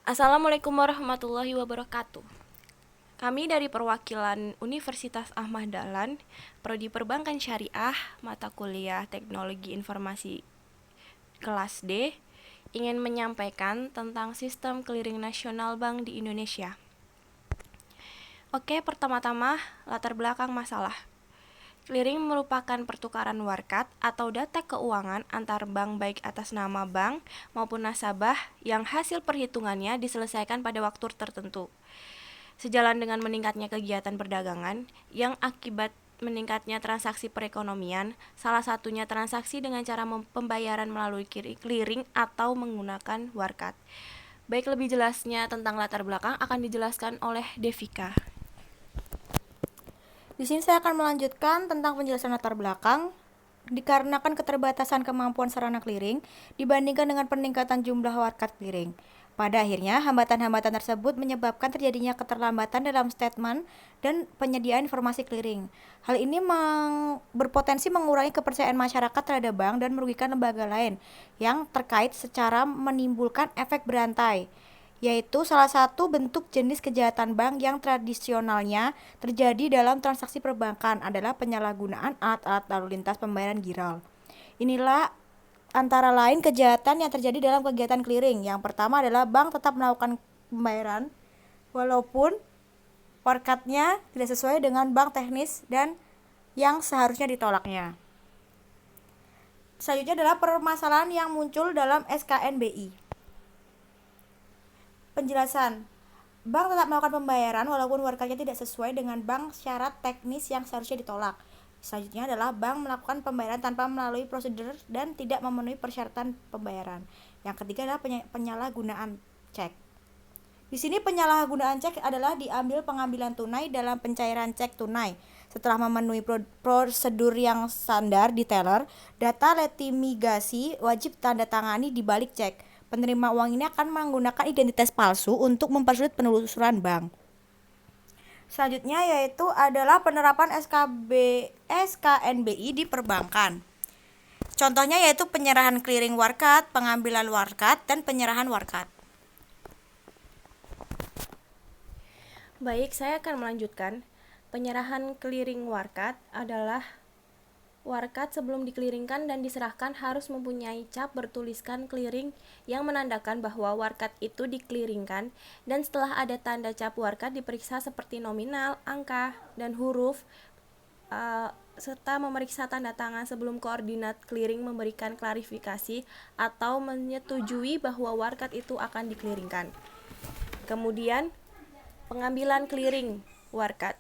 Assalamualaikum warahmatullahi wabarakatuh. Kami dari perwakilan Universitas Ahmad Dahlan, Prodi Perbankan Syariah, mata kuliah Teknologi Informasi kelas D, ingin menyampaikan tentang sistem clearing nasional bank di Indonesia. Oke, pertama-tama latar belakang masalah. Clearing merupakan pertukaran warkat atau data keuangan antar bank baik atas nama bank maupun nasabah yang hasil perhitungannya diselesaikan pada waktu tertentu. Sejalan dengan meningkatnya kegiatan perdagangan yang akibat meningkatnya transaksi perekonomian, salah satunya transaksi dengan cara pembayaran melalui clearing atau menggunakan warkat. Baik, lebih jelasnya tentang latar belakang akan dijelaskan oleh Devika. Di sini saya akan melanjutkan tentang penjelasan latar belakang. Dikarenakan keterbatasan kemampuan sarana clearing dibandingkan dengan peningkatan jumlah warkat clearing. Pada akhirnya, hambatan-hambatan tersebut menyebabkan terjadinya keterlambatan dalam statement dan penyediaan informasi clearing. Hal ini berpotensi mengurangi kepercayaan masyarakat terhadap bank dan merugikan lembaga lain yang terkait secara menimbulkan efek berantai, yaitu salah satu bentuk jenis kejahatan bank yang tradisionalnya terjadi dalam transaksi perbankan adalah penyalahgunaan alat-alat lalu lintas pembayaran giral. Inilah antara lain kejahatan yang terjadi dalam kegiatan clearing. Yang pertama adalah bank tetap melakukan pembayaran walaupun warkatnya tidak sesuai dengan bank teknis dan yang seharusnya ditolaknya. Selanjutnya adalah permasalahan yang muncul dalam SKNBI. Penjelasan. Bank tetap melakukan pembayaran walaupun warkatnya tidak sesuai dengan bank syarat teknis yang seharusnya ditolak. Selanjutnya adalah bank melakukan pembayaran tanpa melalui prosedur dan tidak memenuhi persyaratan pembayaran. Yang ketiga adalah penyalahgunaan cek. Di sini penyalahgunaan cek adalah diambil pengambilan tunai dalam pencairan cek tunai. Setelah memenuhi prosedur yang standar di teller, data letimigasi wajib tanda tangani di balik cek. Penerima uang ini akan menggunakan identitas palsu untuk mempersulit penelusuran bank. Selanjutnya yaitu adalah penerapan SKNBI di perbankan. Contohnya yaitu penyerahan clearing warkat, pengambilan warkat, dan penyerahan warkat. Baik, saya akan melanjutkan. Penyerahan clearing warkat adalah warkat sebelum dikliringkan dan diserahkan harus mempunyai cap bertuliskan clearing yang menandakan bahwa warkat itu dikliringkan, dan setelah ada tanda cap warkat diperiksa seperti nominal, angka, dan huruf, serta memeriksa tanda tangan sebelum koordinat clearing memberikan klarifikasi atau menyetujui bahwa warkat itu akan dikliringkan. Kemudian, pengambilan clearing warkat.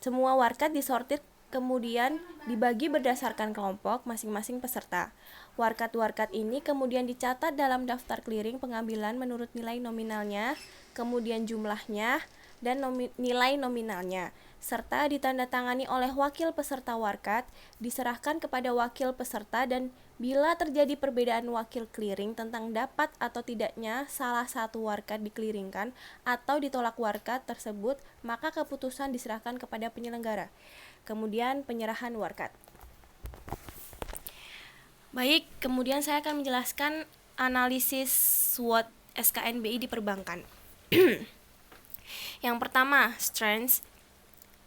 Semua warkat disortir kemudian dibagi berdasarkan kelompok masing-masing peserta. Warkat-warkat ini kemudian dicatat dalam daftar clearing pengambilan menurut nilai nominalnya, kemudian jumlahnya, dan nilai nominalnya, serta ditandatangani oleh wakil peserta warkat, diserahkan kepada wakil peserta, dan bila terjadi perbedaan wakil clearing tentang dapat atau tidaknya salah satu warkat dikliringkan atau ditolak warkat tersebut, maka keputusan diserahkan kepada penyelenggara. Kemudian penyerahan warkat. Baik, kemudian saya akan menjelaskan analisis SWOT SKNBI di perbankan. Yang pertama, strengths.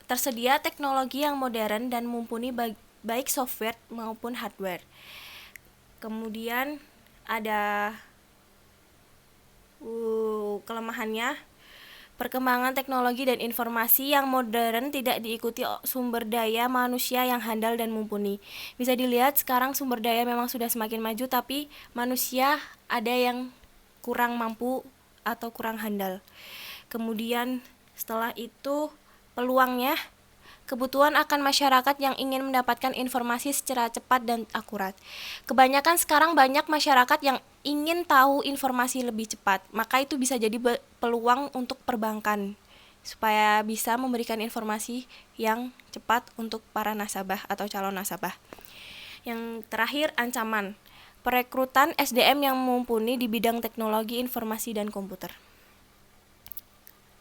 Tersedia teknologi yang modern dan mumpuni baik software maupun hardware. Kemudian ada kelemahannya. Perkembangan teknologi dan informasi yang modern tidak diikuti sumber daya manusia yang handal dan mumpuni. Bisa dilihat sekarang sumber daya memang sudah semakin maju, tapi manusia ada yang kurang mampu atau kurang handal. Kemudian setelah itu peluangnya, kebutuhan akan masyarakat yang ingin mendapatkan informasi secara cepat dan akurat. Kebanyakan sekarang banyak masyarakat yang ingin tahu informasi lebih cepat, maka itu bisa jadi peluang untuk perbankan supaya bisa memberikan informasi yang cepat untuk para nasabah atau calon nasabah. Yang terakhir, ancaman. Perekrutan SDM yang mumpuni di bidang teknologi informasi dan komputer.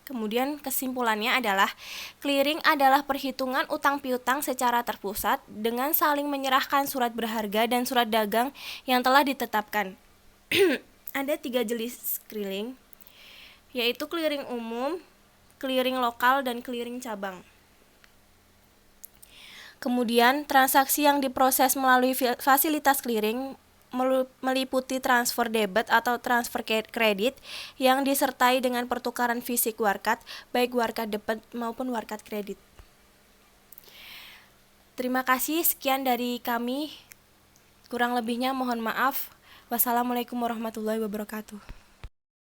Kemudian kesimpulannya adalah clearing adalah perhitungan utang piutang secara terpusat dengan saling menyerahkan surat berharga dan surat dagang yang telah ditetapkan. Ada 3 jenis clearing, yaitu clearing umum, clearing lokal, dan clearing cabang. Kemudian, transaksi yang diproses melalui fasilitas clearing meliputi transfer debit atau transfer kredit yang disertai dengan pertukaran fisik warkat, baik warkat debit maupun warkat kredit. Terima kasih, sekian dari kami. Kurang lebihnya mohon maaf. Wassalamualaikum warahmatullahi wabarakatuh.